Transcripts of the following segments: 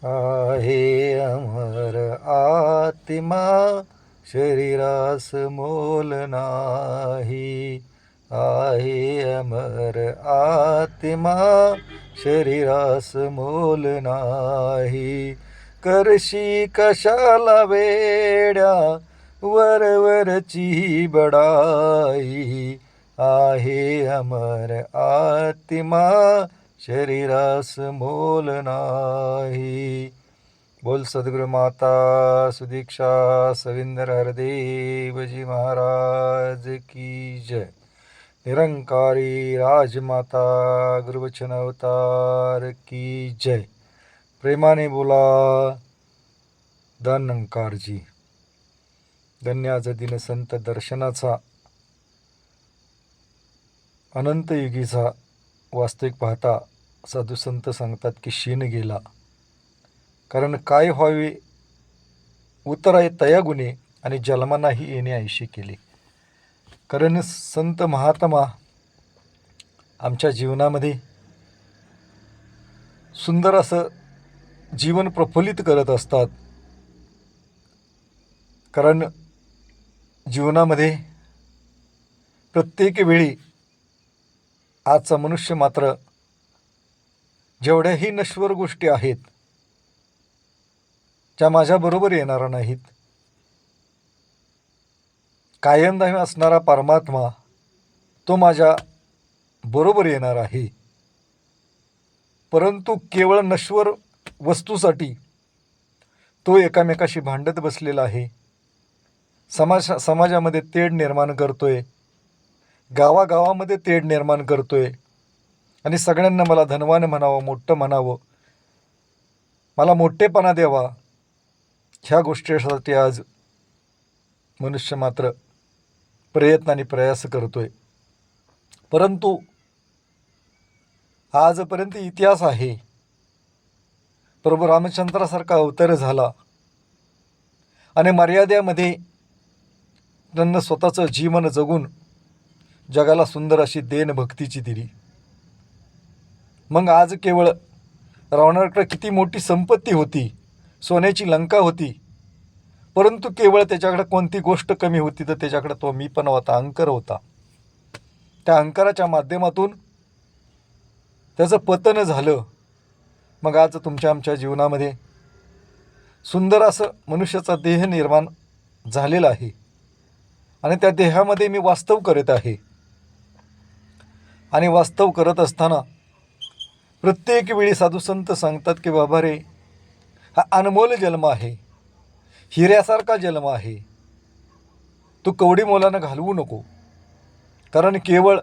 आहे अमर आत्मा शरीरास मोल नाही. आहे अमर आत्मा शरीरास मोल नाही. करशी कशाला वेड्या वरवरची बडाई. आहे अमर आत्मा शरीरास मोल नाही. बोल सद्गुरु माता सुदीक्षा सविंदर हरदेवजी महाराज की जय. निरंकारी राजमाता गुरुवचन अवतार की जय. प्रेमाने बोला धनंकारजी. धन्याज दिन संत दर्शनाचा अनंत युगीचा वास्तविक पाहता साधू संत सांगतात की शीन गेला. कारण काय व्हावे उतराय तया गुणे आणि जन्मानाही येणे ऐशी केले. कारण संत महात्मा आमच्या जीवनामध्ये सुंदर असं जीवन प्रफुल्लित करत असतात. कारण जीवनामध्ये प्रत्येक वेळी आजचा मनुष्य मात्र जेवढ्याही नश्वर गोष्टी आहेत ज्या माझ्याबरोबर येणाऱ्या नाहीत, कायमदायी असणारा परमात्मा तो माझ्या बरोबर येणार आहे. परंतु केवळ नश्वर वस्तूसाठी तो एकामेकाशी भांडत बसलेला आहे. समाजामध्ये तेढ निर्माण करतोय, गावागावामध्ये तेढ निर्माण करतोय आणि सगळ्यांना मला धनवान म्हणावं, मोठं म्हणावं, मला मोठेपणा द्यावा, ह्या गोष्टीसाठी आज मनुष्य मात्र प्रयत्न आणि प्रयास करतोय. परंतु आजपर्यंत इतिहास आहे, प्रभू रामचंद्रासारखा अवतार झाला आणि मर्यादेमध्ये त्यांना स्वतःचं जीवन जगून जगाला सुंदर अशी देण भक्तीची दिली. मग आज केवळ रावणाकडे किती मोठी संपत्ती होती, सोन्याची लंका होती, परंतु केवळ त्याच्याकडे कोणती गोष्ट कमी होती तर त्याच्याकडे तो मी पण होता, अहंकार होता. त्या अहंकाराच्या माध्यमातून त्याचं पतन झालं. मग आज तुमच्या आमच्या जीवनामध्ये सुंदर असं मनुष्याचा देह निर्माण झालेला आहे आणि त्या देहामध्ये मी वास्तव करत आहे. आणि वास्तव करत असताना प्रत्येक वेळी साधू संत सांगतात की बाबा रे, हा अनमोल जन्म आहे, हिऱ्यासारखा जन्म आहे, तू कवडी मोलानं घालवू नको. कारण केवळ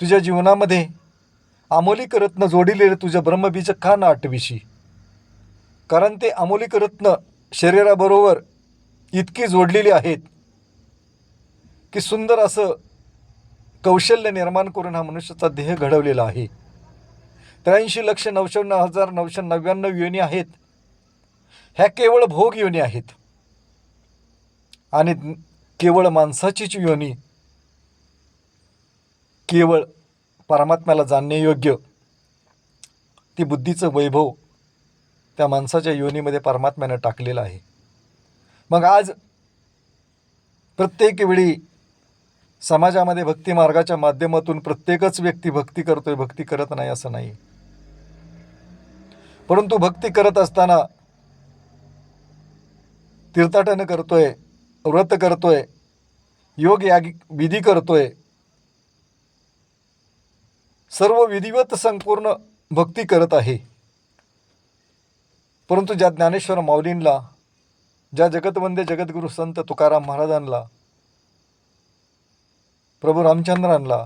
तुझ्या जीवनामध्ये आमोलीकरत्न जोडिलेले तुझ्या ब्रह्मबीज का ना आठविशी. कारण ते आमोलीकरत्न शरीराबरोबर इतकी जोडलेली आहेत की सुंदर असं कौशल्य निर्माण करून हा मनुष्याचा देह घडवलेला आहे. 83,99,999 योनी आहेत, ह्या केवळ भोग योनी आहेत. आणि केवळ माणसाचीच योनी केवळ परमात्म्याला जाणण्यायोग्य ती बुद्धीचं वैभव त्या माणसाच्या योनीमध्ये परमात्म्यानं टाकलेलं आहे. मग आज प्रत्येक वेळी समाजामध्ये भक्ती मार्गाच्या माध्यमातून प्रत्येकच व्यक्ती भक्ती करतोय, भक्ती करत नाही असं नाही. परंतु भक्ती करत असताना तीर्थाटन करतोय, व्रत करतोय, योग याग विधी करतोय, सर्व विधिवत संपूर्ण भक्ती करत आहे. परंतु ज्या ज्ञानेश्वर माऊलींना, ज्या जगतवंदे जगद्गुरु संत तुकाराम महाराजांना, प्रभू रामचंद्रांना,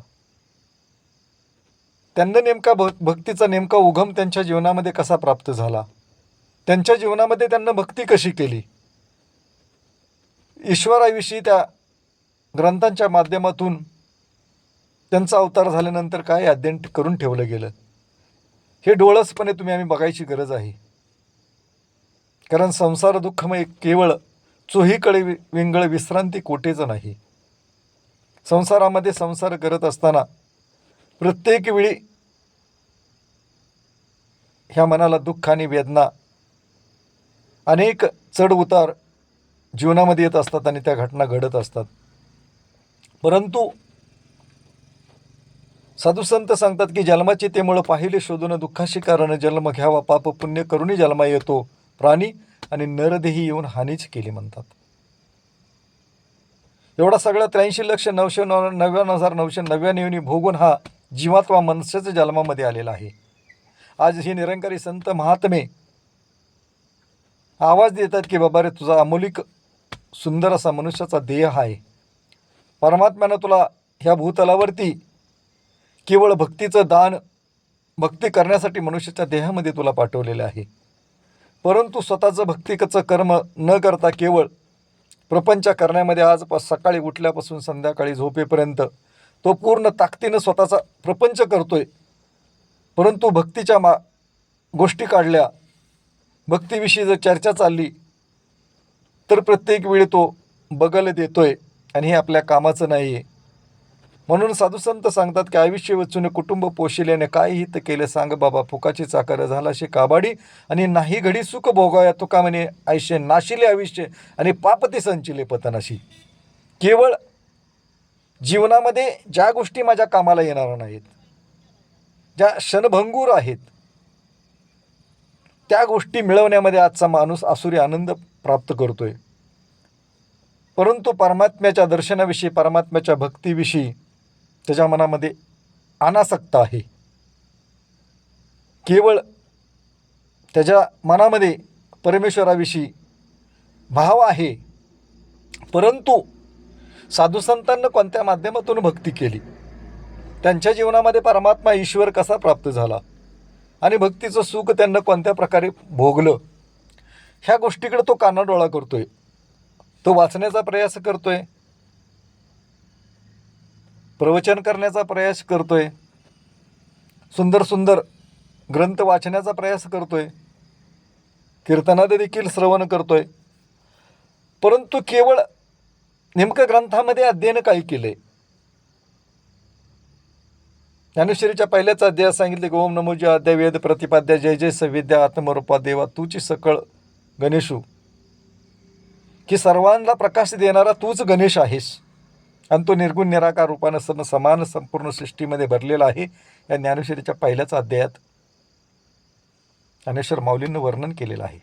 त्यांना नेमका भक्तीचा नेमका उगम त्यांच्या जीवनामध्ये कसा प्राप्त झाला, त्यांच्या जीवनामध्ये त्यांना भक्ती कशी केली, ईश्वराविषयी त्या ग्रंथांच्या माध्यमातून त्यांचा अवतार झाल्यानंतर काय अध्ययन करून ठेवलं गेलं, हे डोळसपणे तुम्ही आम्ही बघायची गरज आहे. कारण संसार दुःखमय केवळ चोहीकडे विंगळ विश्रांती कोटेचं नाही. संसारामध्ये संसार करत असताना प्रत्येक वेळी ह्या मनाला दुःख आणि वेदना अनेक चढ उतार जीवनामध्ये येत असतात आणि त्या घटना घडत असतात. परंतु साधू संत सांगतात की जन्माची ते मुळं पाहिले शोधून दुःखाशी कारण जन्म घ्यावा पाप पुण्य करुणी जन्मा येतो प्राणी आणि नरदेही येऊन हानीच केली म्हणतात. एवढा सगळा 83,999,999 भोगून हा जीवात्मा मनुष्याच्या जन्मामध्ये आलेला आहे. आज हे निरंकारी संत महात्मे आवाज देतात की बाबा रे, तुझा अमोलिक सुंदर असा मनुष्याचा देह आहे. परमात्म्यानं तुला ह्या भूतलावरती केवळ भक्तीचं दान, भक्ती करण्यासाठी मनुष्याच्या देहामध्ये तुला पाठवलेलं आहे. परंतु स्वतःचं भक्तीचं कर्म न करता केवळ प्रपंच करण्यामध्ये आज सकाळी उठल्यापासून संध्याकाळी झोपेपर्यंत तो पूर्ण ताकदीनं स्वतःचा प्रपंच करतोय. परंतु भक्तीच्या गोष्टी काढल्या, भक्तीविषयी जर चर्चा चालली तर प्रत्येक वेळी तो बगल देतोय आणि हे आपल्या कामाचं नाही आहे. म्हणून साधुसंत सांगतात की आयुष्य वचून कुटुंब पोशिल्याने काय हित केले सांग बाबा, फुकाची चाकर झालाशी काबाडी आणि नाही घडी सुख भोगाया तुका म्हणे आयुष्य नाशिले आयुष्य आणि पापती संचिले पतनाशी. केवळ जीवनामध्ये ज्या गोष्टी माझ्या कामाला येणार नाहीत, ज्या क्षणभंगूर आहेत, त्या गोष्टी मिळवण्यामध्ये आजचा माणूस आसुरी आनंद प्राप्त करतोय. परंतु परमात्म्याच्या दर्शनाविषयी, परमात्म्याच्या भक्तीविषयी त्याच्या मनामध्ये अनासक्त आहे. केवळ त्याच्या मनामध्ये परमेश्वराविषयी भाव आहे. परंतु साधुसंतांना कोणत्या माध्यमातून भक्ती केली, त्यांच्या जीवनामध्ये परमात्मा ईश्वर कसा प्राप्त झाला आणि भक्तीचं सुख त्यांना कोणत्या प्रकारे भोगलं, ह्या गोष्टीकडे तो कानाडोळा करतोय. तो वाचण्याचा प्रयास करतोय, प्रवचन करण्याचा प्रयास करतोय, सुंदर सुंदर ग्रंथ वाचण्याचा प्रयास करतोय, कीर्तनात देखील श्रवण करतोय. परंतु केवळ नेमकं ग्रंथामध्ये अध्ययन काय केलंय? ज्ञानेश्वरीच्या पहिल्याच अध्यायात सांगितले की ओम नमो जय अध्याय वेद प्रतिपाद्या जय जय सविद्या आत्मरूपा देवा तूची सकळ गणेशू, की सर्वांना प्रकाश देणारा तूच गणेश आहेस आणि तो निर्गुण निराकार रूपानं समान संपूर्ण सृष्टीमध्ये भरलेला आहे. या ज्ञानेश्वरीच्या पहिल्याच अध्यायात ज्ञानेश्वर माऊलींनं वर्णन केलेलं आहे.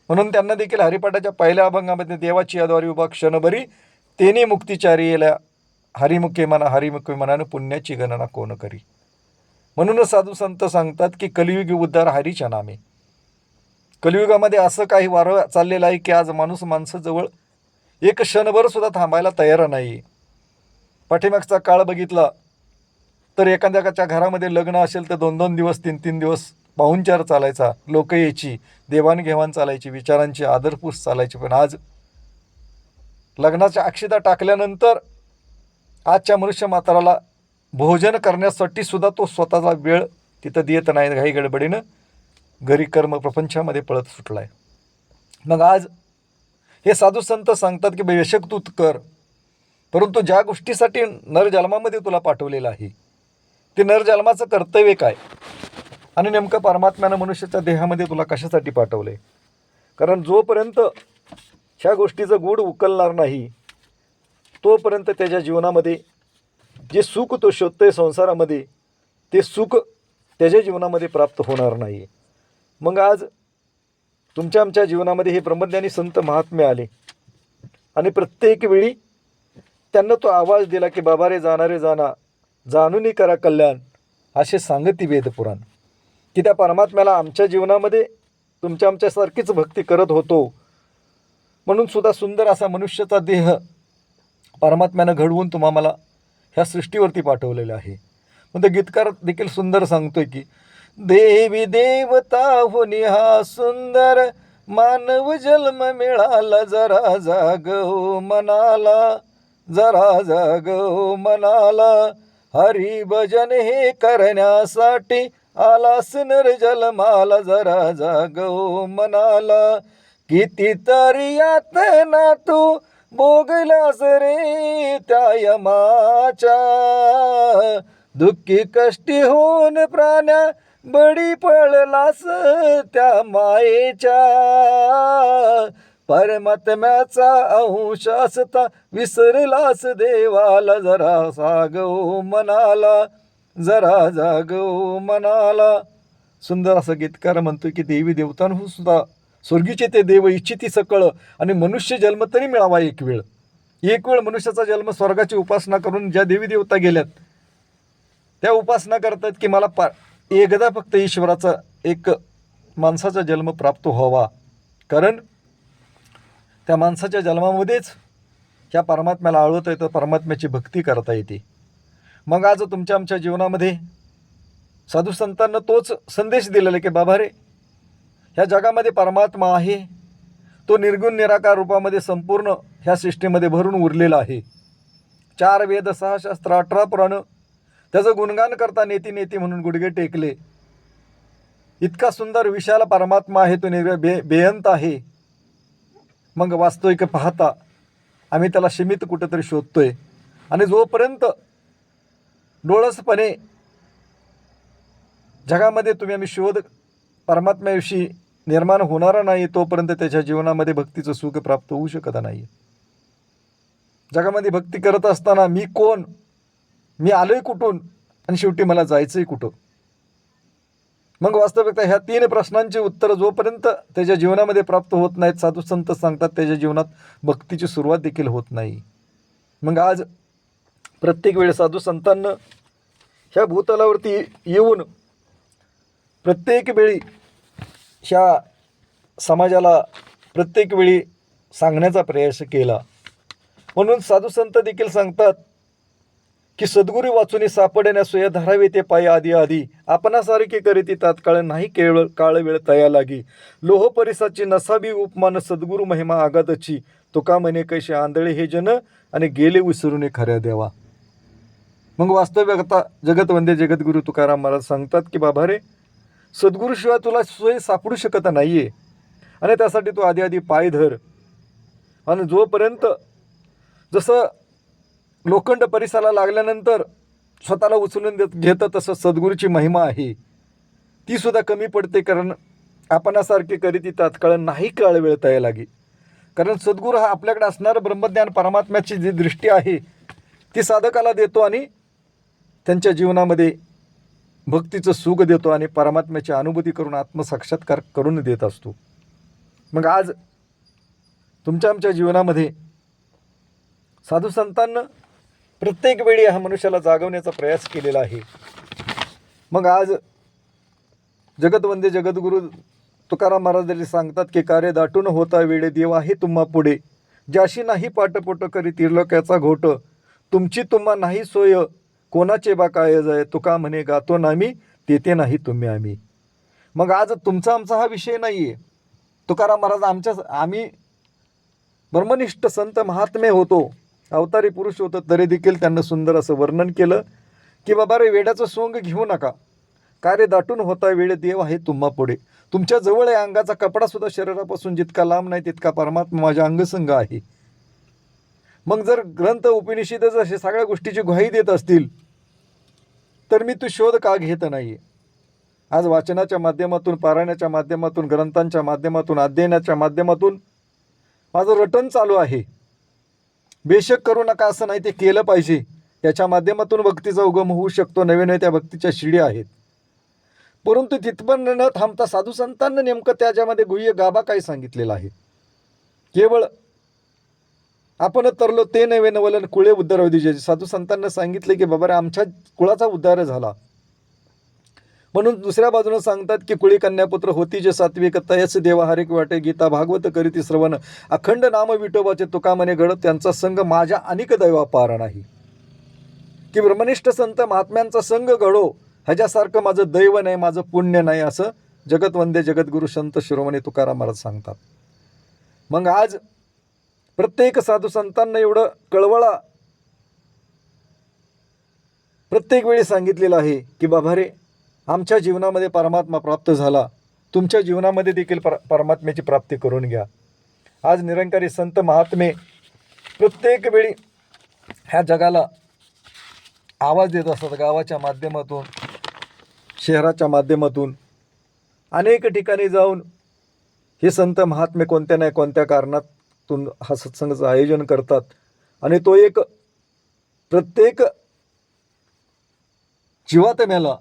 म्हणून त्यांना देखील हरिपाठाच्या पहिल्या अभंगामध्ये देवाची याद्वारी उभा क्षणभरी तेने मुक्तिचारी येल्या हरिमुखे म्हणा हरिमुखे मनानं पुण्याची गणना कोण करी. म्हणूनच साधू संत सांगतात की कलियुगी उद्धार हरीच्या नामे. कलियुगामध्ये असं काही वारं चाललेलं आहे की आज माणसाजवळ एक क्षणभर सुद्धा थांबायला तयार नाही. पाठीमागचा काळ बघितला तर एखाद्याच्या घरामध्ये लग्न असेल तर 2-2 दिवस 3-3 दिवस पाहुणचार चालायचा, लोक यायची, देवाणघेवाण चालायची, विचारांची आदरपूस चालायची. पण आज लग्नाच्या अक्षता टाकल्यानंतर आजच्या मनुष्य मात्राला भोजन करण्यासाठी सुद्धा तो स्वतःचा वेळ तिथं देत नाही. घाई गडबडीनं घरी कर्म प्रपंचामध्ये पळत सुटलाय. मग आज हे साधू संत सांगतात की बेशक तू कर, परंतु ज्या गोष्टीसाठी नरजन्मामध्ये तुला पाठवलेलं आहे ते नरजन्माचं कर्तव्य काय आणि नेमकं परमात्म्यानं मनुष्याच्या देहामध्ये तुला कशासाठी पाठवलंय. कारण जोपर्यंत ह्या गोष्टीचं गूढ उकलणार नाही तोपर्यंत त्याच्या जीवनामध्ये जे सुख तो शोधतोय संसारामध्ये, ते सुख त्याच्या जीवनामध्ये प्राप्त होणार नाही. मग आज तुमच्या आमच्या जीवनामध्ये हे ब्रह्मज्ञानी संत महात्मे आले आणि प्रत्येक वेळी त्यांना तो आवाज दिला की बाबा रे जाणारे जाणा जाणूनी करा कल्याण, असे सांगती वेदपुराण. की त्या परमात्म्याला आमच्या जीवनामध्ये तुमच्या आमच्यासारखीच भक्ती करत होतो म्हणून सुद्धा सुंदर असा मनुष्याचा देह परमात्म्यानं घडवून तुम्हाला ह्या सृष्टीवरती पाठवलेलं आहे. म्हणजे गीतकार देखील सुंदर सांगतोय की देवी देवता होनी हा सुंदर मानव जन्म मिळाला, जरा जागो मनाला, जरा जागो मनाला, हरी भजन हे करण्यासाठी आलास नर जन्माला, जरा जागो मनाला. कितीतरी यातना तू भोगलास रे त्या यमाच्या, दुःखी कष्टी होऊन प्राण्या बळी पडलास त्या मायेच्या. परमात्म्याचा अंश असता विसरलास देवाला. जरा जागव मनाला, जरा जागव मनाला. सुंदर असं गीतकार म्हणतोय की देवी देवतांहून सुद्धा स्वर्गीचे ते देव इच्छिती सकळ, आणि मनुष्य जन्म तरी मिळावा एक वेळ. एक वेळ मनुष्याचा जन्म स्वर्गाची उपासना करून ज्या देवी देवता गेल्यात त्या उपासना करतात की मला एकदा फक्त ईश्वराचा एक माणसाचा जन्म प्राप्त व्हावा. कारण त्या माणसाच्या जन्मामध्येच ह्या परमात्म्याला आळवता येतं, परमात्म्याची भक्ती करता येते. मग आज तुमच्या आमच्या जीवनामध्ये साधू संतांना तोच संदेश दिलेला की बाबा रे, ह्या जगामध्ये परमात्मा आहे, तो निर्गुण निराकार रूपामध्ये संपूर्ण ह्या सृष्टीमध्ये भरून उरलेला आहे. 4 वेद 6 शास्त्र 18 पुराणं त्याचं गुणगान करता नेती नेती म्हणून गुडघे टेकले. इतका सुंदर विशाल परमात्मा आहे, तो बेअंत आहे. मग वास्तविक पाहता आम्ही त्याला सीमित कुठंतरी शोधतोय, आणि जोपर्यंत डोळसपणे जगामध्ये आम्ही शोध परमात्म्याविषयी निर्माण होणारा नाही, तोपर्यंत त्याच्या जीवनामध्ये भक्तीचं सुख प्राप्त होऊ शकत नाही. जगामध्ये भक्ती करत असताना मी कोण, मी आलोय कुठून, आणि शेवटी मला जायचंय कुठं. मग वास्तविकता ह्या 3 प्रश्नांची उत्तर जोपर्यंत त्याच्या जीवनामध्ये प्राप्त होत नाहीत, साधू संत सांगतात त्याच्या जीवनात भक्तीची सुरुवात देखील होत नाही. मग आज प्रत्येक वेळेस साधू संतांना ह्या भूतलावरती येऊन प्रत्येक वेळी ह्या समाजाला प्रत्येक वेळी सांगण्याचा प्रयास केला. म्हणून साधू संत देखील सांगतात की सद्गुरू वाचुनी सापडण्या सोया धरावे ते पाय आधी आधी. आपणासारखे करीती तात्काळ नाही केवळ काळ वेळ तया लागी. लोह परिसाची नसावी उपमान सद्गुरू महिमा आगातची. तुका म्हणे कैसे आंधळे हे जन आणि गेले विसरून खऱ्या देवा. मग वास्तविकता जगतवंदे जगद्गुरू तुकाराम महाराज सांगतात की बाबा रे, सद्गुरूशिवाय तुला सोय सापडू शकत नाहीये, आणि त्यासाठी तू आधी आधी पाय धर. आणि जोपर्यंत जसं लोखंड परिसराला लागल्यानंतर स्वतःला उचलून घेतं, तसं सद्गुरूची महिमा आहे ती सुद्धा कमी पडते. कारण आपणासारखे करीती तात्काळ नाही काळ वेळ तया लागी. कारण सद्गुरू हा आपल्याकडे असणारं ब्रह्मज्ञान परमात्म्याची जी दृष्टी आहे ती साधकाला देतो, आणि त्यांच्या जीवनामध्ये भक्तीचं सुख देतो, आणि परमात्म्याची अनुभूती करून आत्मसाक्षात्कार करून देत असतो. मग आज तुमच्या आमच्या जीवनामध्ये साधू संतांना प्रत्येक वेळी ह्या मनुष्याला जागवण्याचा प्रयास केलेला आहे. मग आज जगतवंदे जगद्गुरू तुकाराम महाराज सांगतात की कार्य दाटून होता वेळे देव आहे तुम्हा पुढे. ज्याशी नाही पाठपोट करी त्रिलोक्याचा घोट. तुमची तुम्हा नाही सोय कोणाचे बा काय जाय. तुका म्हणे गातो नामी तेथे नाही तुम्ही आम्ही. मग आज तुमचा आमचा हा विषय नाही आहे. तुकाराम महाराज आम्ही ब्रह्मनिष्ठ संत महात्मे होतो, अवतारी पुरुष होतं, तरी देखील त्यांना सुंदर असं वर्णन केलं की बाबा रे, वेड्याचं सोंग घेऊ नका. कार्य दाटून होता वेळ देव आहे तुम्हा पुढे. तुमच्या जवळ आहे, अंगाचा कपडा सुद्धा शरीरापासून जितका लांब नाही तितका परमात्मा माझ्या अंगसंग आहे. मग जर ग्रंथ उपनिषद अशा सगळ्या गोष्टीची ग्वाही देत असतील तर मी तू शोध का घेत नाही. आज वाचनाच्या माध्यमातून, पारायणाच्या माध्यमातून, ग्रंथांच्या माध्यमातून, अध्ययनाच्या माध्यमातून माझं रटण चालू आहे. बेशक करू नका असं नाही, ते केलं पाहिजे. त्याच्या माध्यमातून भक्तीचा उगम होऊ शकतो. नवे नवे त्या भक्तीच्या शिडी आहेत. परंतु तिथपर्यंत न थांबता साधू संतांना नेमकं त्याच्यामध्ये गुह्य गाभा काय सांगितलेला आहे. केवळ आपण तरलो ते नवे नवलन कुळे उद्धार होती. साधू संतांना सांगितले की बाबा रे, आमच्या कुळाचा उद्धार झाला. म्हणून दुसऱ्या बाजूने सांगतात की कुळी कन्यापुत्र होती जे सात्विक तयस देवा हरेक वाटे. गीता भागवत करीती श्रवण अखंड नाम विठोबाचे. तुका म्हणे घडत त्यांचा संग माझ्या अनिक दैवा पार नाही. की ब्रह्मनिष्ठ संत महात्म्यांचा संग घडो, ह्याच्यासारखं माझं दैव नाही, माझं पुण्य नाही, असं जगतवंदे जगद्गुरू संत शिरोमणी तुकाराम महाराज सांगतात. मग आज प्रत्येक साधू संतांना एवढं कळवळा प्रत्येक वेळी सांगितलेलं आहे की बाबा रे, आमच्या जीवनामध्ये परमात्मा प्राप्त झाला, तुमच्या जीवनामध्ये देखील परमात्म्याची प्राप्ती करून घ्या. आज निरंकारी संत महात्मे प्रत्येक वेळी ह्या जगाला आवाज देत असतात. गावाच्या माध्यमातून, शहराच्या माध्यमातून अनेक ठिकाणी जाऊन हे संत महात्मे कोणत्या नाही कोणत्या कारणातून हा सत्संगाचं आयोजन करतात. आणि तो एक प्रत्येक जीवात्म्याला,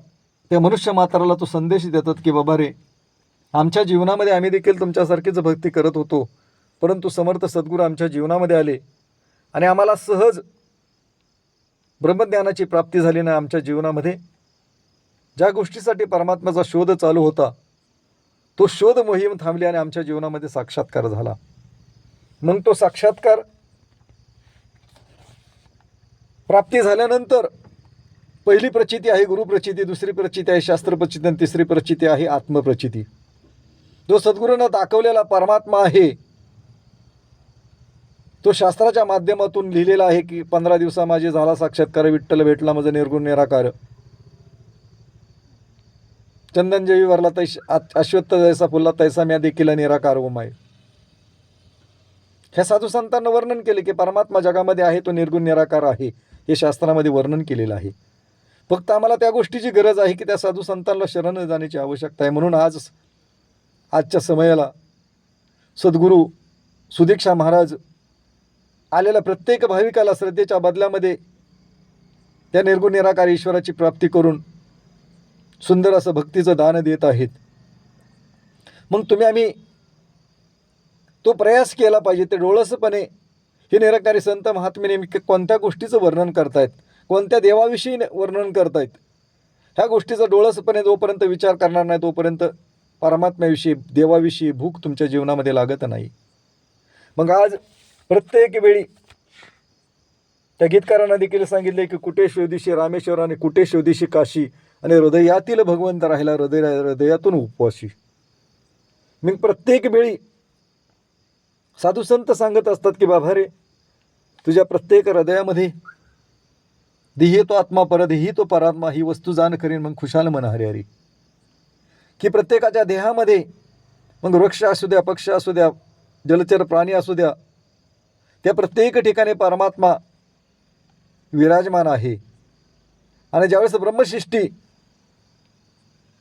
त्या मनुष्य मात्राला तो संदेश देतात की बाबा रे, आमच्या जीवनामध्ये आम्ही देखील तुमच्यासारखीच भक्ती करत होतो, परंतु समर्थ सद्गुरू आमच्या जीवनामध्ये आले आणि आम्हाला सहज ब्रह्मज्ञानाची प्राप्ती झाली ना. आमच्या जीवनामध्ये ज्या गोष्टीसाठी परमात्म्याचा शोध चालू होता, तो शोध मोहीम थांबली आणि आमच्या जीवनामध्ये साक्षात्कार झाला. मग तो साक्षात्कार प्राप्ती झाल्यानंतर पहिली प्रचिती आहे गुरुप्रचिती, दुसरी प्रचिती आहे शास्त्रप्रचिती आणि तिसरी प्रचिती आहे आत्मप्रचिती. जो सद्गुरूंना दाखवलेला परमात्मा आहे तो शास्त्राच्या माध्यमातून लिहिलेला आहे की 15 दिवसा माझे झाला साक्षात्कार, विठ्ठल भेटला माझं निर्गुण निराकार. चंदन जेवी वरला तैसा अश्वत्थ जैसा फुलला तैसा म्या देखील निराकार ओ माय. ह्या साधू संतांना वर्णन केले की परमात्मा जगामध्ये आहे, तो निर्गुण निराकार आहे, हे शास्त्रामध्ये वर्णन केलेलं आहे. फक्त आम्हाला त्या गोष्टीची गरज आहे की त्या साधू संतांना शरण जाण्याची आवश्यकता आहे. म्हणून आजच्या समयाला सद्गुरू सुदीक्षा महाराज आलेल्या प्रत्येक भाविकाला श्रद्धेच्या बदल्यामध्ये त्या निर्गुण निराकार ईश्वराची प्राप्ती करून सुंदर असं भक्तीचं दान देत आहेत. मग तुम्ही आम्ही तो प्रयास केला पाहिजे. ते डोळसपणे हे निराकारी संत महात्मे नेमके कोणत्या गोष्टीचं वर्णन करतायत, कोणत्या देवाविषयी वर्णन करतायत, ह्या गोष्टीचा डोळसपणे जोपर्यंत विचार करणार नाही तोपर्यंत परमात्म्याविषयी, देवाविषयी भूक तुमच्या जीवनामध्ये लागत नाही. मग आज प्रत्येक वेळी त्या गीतकारांना देखील सांगितले की कुठे शोधिशी रामेश्वर आणि कुठे शोधिशी काशी, आणि हृदयातील भगवंत राहिला हृदयातून उपवासी. मग प्रत्येक वेळी साधू संत सांगत असतात की बाबा रे, तुझ्या प्रत्येक हृदयामध्ये दिहे तो आत्मा परदेही तो परात्मा, ही वस्तू जाण करीन मग खुशाल मन हरी हरी. की प्रत्येकाच्या देहामध्ये, मग वृक्ष असू द्या, पक्ष असू द्या, जलचर प्राणी असू द्या, त्या प्रत्येक ठिकाणी परमात्मा विराजमान आहे. आणि ज्यावेळेस ब्रह्मशिष्टी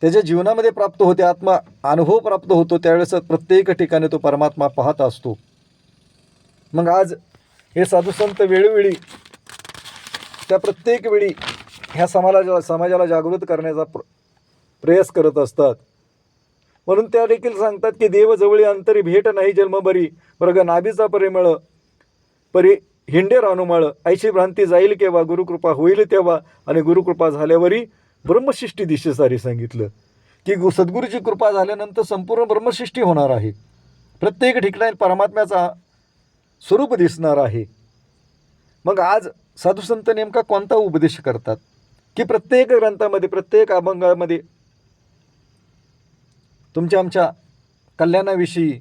त्याच्या जीवनामध्ये प्राप्त होते, आत्मा अनुभव प्राप्त होतो, त्यावेळेस प्रत्येक ठिकाणी तो परमात्मा पाहत असतो. मग आज हे साधू संत वेळोवेळी त्या प्रत्येक वेळी ह्या समाजाला जागृत करण्याचा प्रयास करत असतात. म्हणून त्या देखील सांगतात की देव जवळी अंतरी भेट नाही जन्मभरी, मृग नाभीचा परिमळ परी हिंडे रानुमाळ, ऐशी भ्रांती जाईल केव्हा, गुरुकृपा होईल तेव्हा, आणि गुरुकृपा झाल्यावरी ब्रह्मशिष्टी दिशेसारी. सांगितलं की सद्गुरूची कृपा झाल्यानंतर संपूर्ण ब्रह्मशिष्टी होणार आहे. प्रत्येक ठिकाणी परमात्म्याचा स्वरूप दिसणार आहे. मग आज साधू संत नेमका कोणता उपदेश करतात की प्रत्येक ग्रंथामध्ये, प्रत्येक अभंगामध्ये तुमच्या आमच्या कल्याणाविषयी,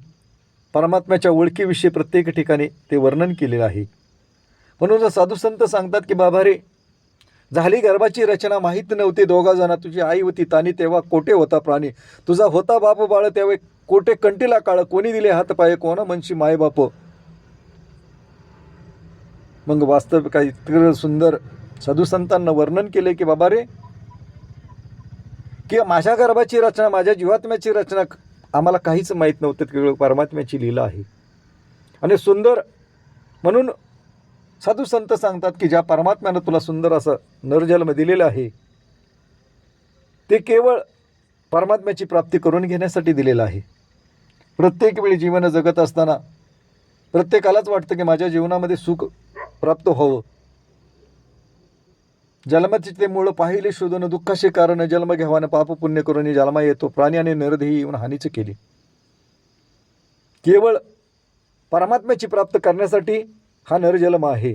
परमात्म्याच्या ओळखीविषयी प्रत्येक ठिकाणी ते वर्णन केलेलं आहे. म्हणून साधू संत सांगतात की बाबा रे, झाली गर्भाची रचना माहीत नव्हती दोघा जणा, तुझी आई होती तानी तेव्हा कोठे होता प्राणी, तुझा होता बाप बाळ तेव्हा कोठे कंटीला काळ, कोणी दिले हात पाय कोणा म्हणशी माय बाप. मग वास्तव काय इतकं सुंदर साधू संतांना वर्णन केले की बाबा रे, की माझ्या गर्भाची रचना, माझ्या जीवात्म्याची रचना आम्हाला काहीच माहीत नव्हतं, केवळ परमात्म्याची लीला आहे. आणि सुंदर म्हणून साधू संत सांगतात की ज्या परमात्म्यानं तुला सुंदर असं नरजन्म दिलेलं आहे, ते केवळ परमात्म्याची प्राप्ती करून घेण्यासाठी दिलेलं आहे. प्रत्येक वेळी जीवन जगत असताना प्रत्येकालाच वाटतं की माझ्या जीवनामध्ये सुख प्राप्त व्हावं. जन्माचे ते मूळ पाहिले शोधून, दुःखाचे कारण जन्म घ्यावानं, पाप पुण्य करून जन्मा येतो, प्राणी आणि नरदेही येऊन हानीच केली. केवळ परमात्म्याची प्राप्त करण्यासाठी हा नरजन्म आहे.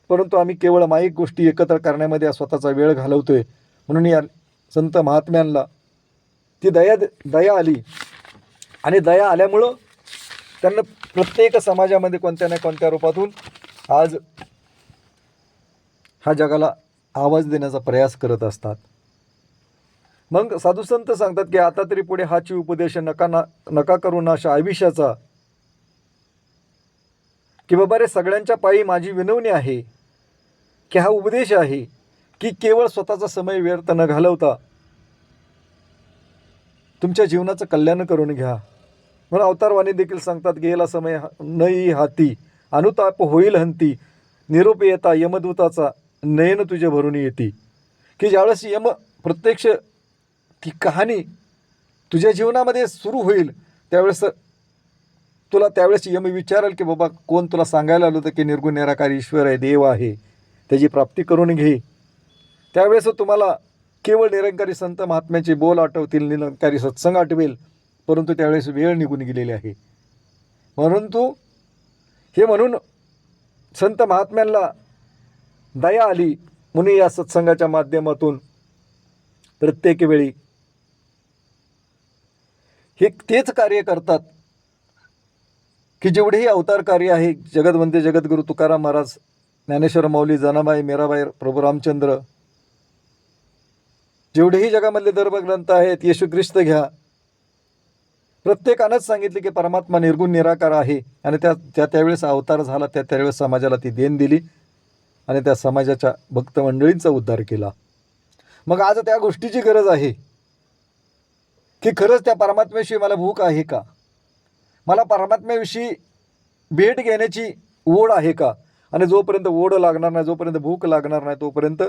परंतु आम्ही केवळ माईक गोष्टी एकत्र करण्यामध्ये स्वतःचा वेळ घालवतोय. म्हणून या संत महात्म्यांना ती दया आली, आणि दया आल्यामुळं त्यांना प्रत्येक समाजामध्ये कोणत्या ना कोणत्या रूपातून आज हा जगाला आवाज देण्याचा प्रयास करत असतात. मग साधू संत सांगतात की आता तरी पुढे हाची उपदेश नका करू नाशा आयुष्याचा, की बाबा रे, सगळ्यांच्या पायी माझी विनवणी आहे की हा उपदेश आहे की केवळ स्वतःचा समय व्यर्थ न घालवता तुमच्या जीवनाचं कल्याण करून घ्या. म्हणून अवतारवाणी देखील सांगतात, गेला समय नई हाती अनुताप होईल हंती, निरोप येता यमदूताचा नयन तुझे भरून येती. की ज्यावेळेस यम प्रत्यक्ष ती कहाणी तुझ्या जीवनामध्ये सुरू होईल त्यावेळेस तुला त्यावेळेस यम विचारेल की बाबा कोण तुला सांगायला आलं होतं की निर्गुण निराकारी ईश्वर आहे, देव आहे, त्याची प्राप्ती करून घे. त्यावेळेस तुम्हाला केवळ निरंकारी संत महात्म्याचे बोल आठवतील, निरंकारी सत्संग आठवेल, परंतु त्यावेळेस वेळ निघून गेलेली आहे. म्हणून संत महात्म्यांना दया आली म्हणून या सत्संगाच्या माध्यमातून प्रत्येक वेळी हे तेच कार्य करतात की जेवढेही अवतार कार्य आहे, जगतवंदे जगद्गुरु तुकाराम महाराज, ज्ञानेश्वर माऊली, जनाबाई, मीराबाई, प्रभू रामचंद्र, जेवढेही जगामधले धर्मग्रंथ आहेत, येशू ख्रिस्त घ्या, प्रत्येकानंच सांगितले की परमात्मा निर्गुण निराकार आहे आणि त्यावेळेस अवतार झाला, त्यावेळेस समाजाला ती देण दिली आणि त्या समाजाच्या भक्त मंडळींचा उद्धार केला. मग आज त्या गोष्टीची गरज आहे की खरंच त्या परमात्म्याविषयी मला भूक आहे का, मला परमात्म्याविषयी भेट घेण्याची ओढ आहे का. आणि जोपर्यंत ओढ लागणार नाही, जोपर्यंत भूक लागणार नाही, तोपर्यंत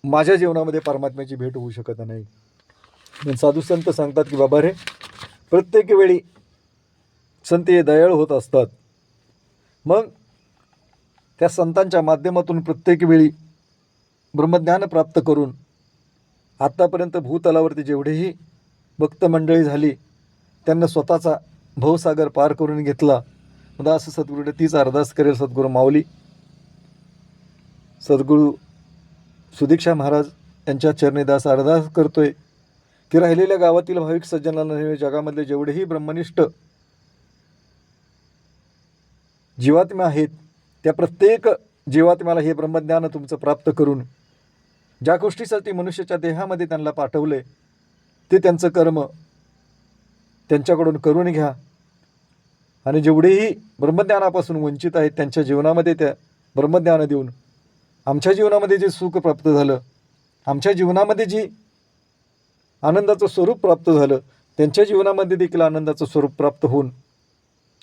माझ्या जीवनामध्ये परमात्म्याची भेट होऊ शकत नाही. साधू संत सांगतात की बाबा रे, प्रत्येक वेळी संत हे दयाळू होत असतात. मग त्या संतांच्या माध्यमातून प्रत्येक वेळी ब्रह्मज्ञान प्राप्त करून आत्तापर्यंत भूतलावरती जेवढेही भक्त मंडळी झाली त्यांना स्वतःचा भवसागर पार करून घेतला. दास सद्गुरूने तीच अरदास करेल. सद्गुरू माऊली, सद्गुरू सुदीक्षा महाराज यांच्या चरणी दास अरदास करतोय की राहिलेल्या गावातील भाविक सज्जनांना, जगामधले जेवढेही ब्रह्मनिष्ठ जीवात्म्या आहेत त्या प्रत्येक जीवात्म्याला हे ब्रह्मज्ञान तुमचं प्राप्त करून ज्या गोष्टीसाठी मनुष्याच्या देहामध्ये त्यांना पाठवले ते त्यांचं कर्म त्यांच्याकडून करून घ्या. आणि जेवढेही ब्रह्मज्ञानापासून वंचित आहेत त्यांच्या जीवनामध्ये त्या ब्रह्मज्ञान देऊन आमच्या जीवनामध्ये जे सुख प्राप्त झालं, आमच्या जीवनामध्ये जी आनंदाचं स्वरूप प्राप्त झालं, त्यांच्या जीवनामध्ये देखील आनंदाचं स्वरूप प्राप्त होऊन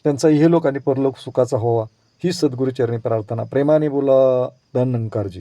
त्यांचा इहलोक आणि परलोक सुखाचा व्हावा ही सद्गुरूचरणी प्रार्थना. प्रेमाने बोला. धन्यंकारजी.